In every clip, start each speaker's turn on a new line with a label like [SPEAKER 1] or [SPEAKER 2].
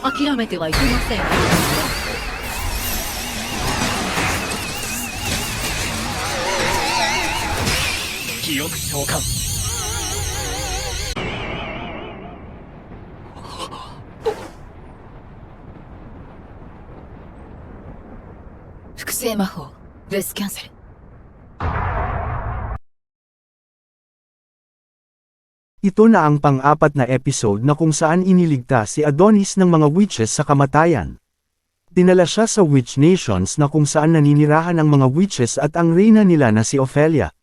[SPEAKER 1] 諦めてはいけません。
[SPEAKER 2] 記憶召喚。
[SPEAKER 1] 複製魔法レスキャンセル。
[SPEAKER 3] Ito na ang pang-apat na episode na kung saan iniligtas si Adonis ng mga witches sa kamatayan. Dinala siya sa Witch Nations na kung saan naninirahan ang mga witches at ang reyna nila na si Ophelia.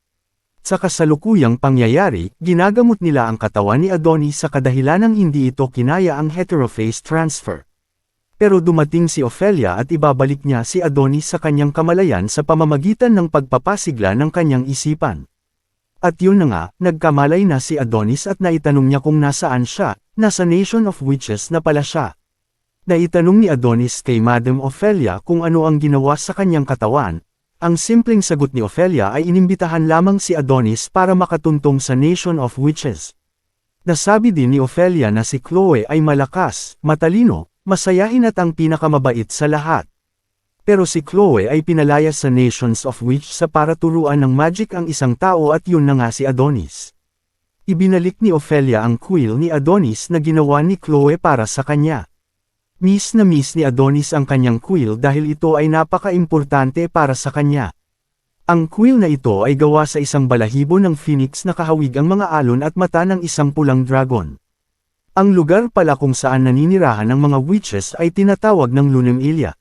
[SPEAKER 3] Sa kasalukuyang pangyayari, ginagamot nila ang katawan ni Adonis sa kadahilanang hindi ito kinaya ang heterophase transfer. Pero dumating si Ophelia at ibabalik niya si Adonis sa kanyang kamalayan sa pamamagitan ng pagpapasigla ng kanyang isipan. At yun na nga, nagkamalay na si Adonis at naitanong niya kung nasaan siya, nasa Nation of Witches na pala siya. Naitanong ni Adonis kay Madam Ophelia kung ano ang ginawa sa kanyang katawan. Ang simpleng sagot ni Ophelia ay inimbitahan lamang si Adonis para makatuntong sa Nation of Witches. Nasabi din ni Ophelia na si Chloe ay malakas, matalino, masayahin at ang pinakamabait sa lahat. Pero si Chloe ay pinalaya sa Nations of Witch sa para turuan ng magic ang isang tao at yun na nga si Adonis. Ibinalik ni Ophelia ang quill ni Adonis na ginawa ni Chloe para sa kanya. Miss na miss ni Adonis ang kanyang quill dahil ito ay napaka-importante para sa kanya. Ang quill na ito ay gawa sa isang balahibo ng phoenix na kahawig ang mga alon at mata ng isang pulang dragon. Ang lugar pala kung saan naninirahan ng mga witches ay tinatawag ng Lunamelia.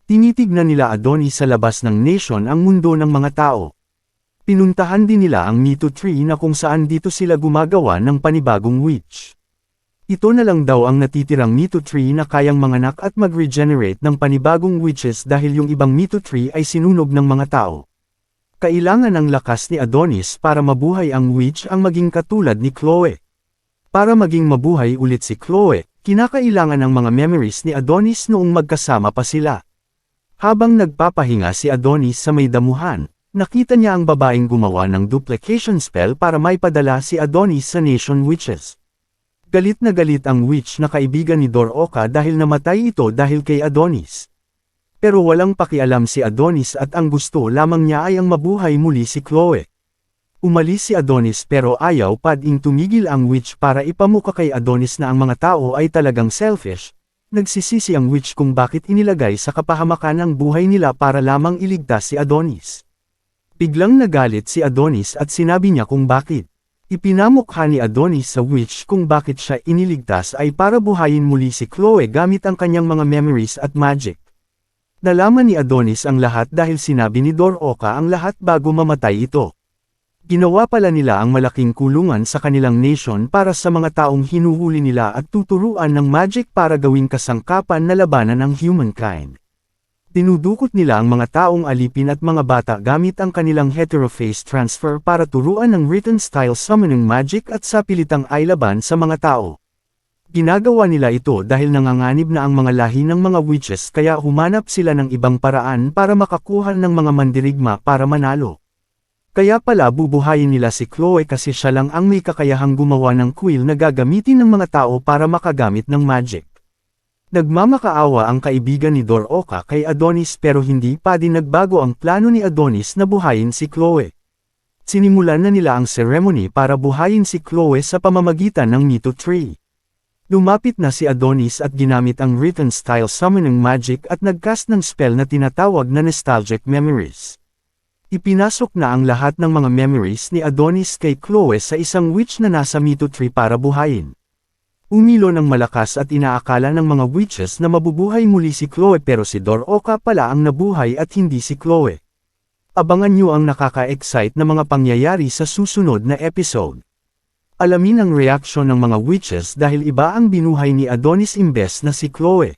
[SPEAKER 3] Tinitignan nila Adonis sa labas ng nation ang mundo ng mga tao. Pinuntahan din nila ang Mito Tree na kung saan dito sila gumagawa ng panibagong witch. Ito na lang daw ang natitirang Mito Tree na kayang manganak at mag-regenerate ng panibagong witches dahil yung ibang Mito Tree ay sinunog ng mga tao. Kailangan ng lakas ni Adonis para mabuhay ang witch ang maging katulad ni Chloe. Para maging mabuhay ulit si Chloe, kinakailangan ng mga memories ni Adonis noong magkasama pa sila. Habang nagpapahinga si Adonis sa may damuhan, nakita niya ang babaeng gumawa ng duplication spell para maipadala si Adonis sa Nation Witches. Galit na galit ang witch na kaibigan ni Dor-Oka dahil namatay ito dahil kay Adonis. Pero walang pakialam si Adonis at ang gusto lamang niya ay ang mabuhay muli si Chloe. Umalis si Adonis pero ayaw pa ding tumigil ang witch para ipamuka kay Adonis na ang mga tao ay talagang selfish. Nagsisisi ang witch kung bakit inilagay sa kapahamakan ang buhay nila para lamang iligtas si Adonis. Biglang nagalit si Adonis at sinabi niya kung bakit. Ipinamukha ni Adonis sa witch kung bakit siya iniligtas ay para buhayin muli si Chloe gamit ang kanyang mga memories at magic. Nalaman ni Adonis ang lahat dahil sinabi ni Dor-Oka ang lahat bago mamatay ito. Ginawa pala nila ang malaking kulungan sa kanilang nation para sa mga taong hinuhuli nila at tuturuan ng magic para gawing kasangkapan na labanan ng humankind. Dinudukot nila ang mga taong alipin at mga bata gamit ang kanilang heterophase transfer para turuan ng written style summoning magic at sapilitang ay laban sa mga tao. Ginagawa nila ito dahil nanganganib na ang mga lahi ng mga witches kaya humanap sila ng ibang paraan para makakuha ng mga mandirigma para manalo. Kaya pala bubuhayin nila si Chloe kasi siya lang ang may kakayahang gumawa ng quill na gagamitin ng mga tao para makagamit ng magic. Nagmamakaawa ang kaibigan ni Dor-Oka kay Adonis pero hindi pa din nagbago ang plano ni Adonis na buhayin si Chloe. Sinimulan na nila ang ceremony para buhayin si Chloe sa pamamagitan ng Mito Tree. Lumapit na si Adonis at ginamit ang written style summoning magic at nagcast ng spell na tinatawag na nostalgic memories. Ipinasok na ang lahat ng mga memories ni Adonis kay Chloe sa isang witch na nasa Mito Tree para buhayin. Umilo ng malakas at inaakala ng mga witches na mabubuhay muli si Chloe pero si Dor-Oka pala ang nabuhay at hindi si Chloe. Abangan nyo ang nakaka-excite na mga pangyayari sa susunod na episode. Alamin ang reaksyon ng mga witches dahil iba ang binuhay ni Adonis imbes na si Chloe.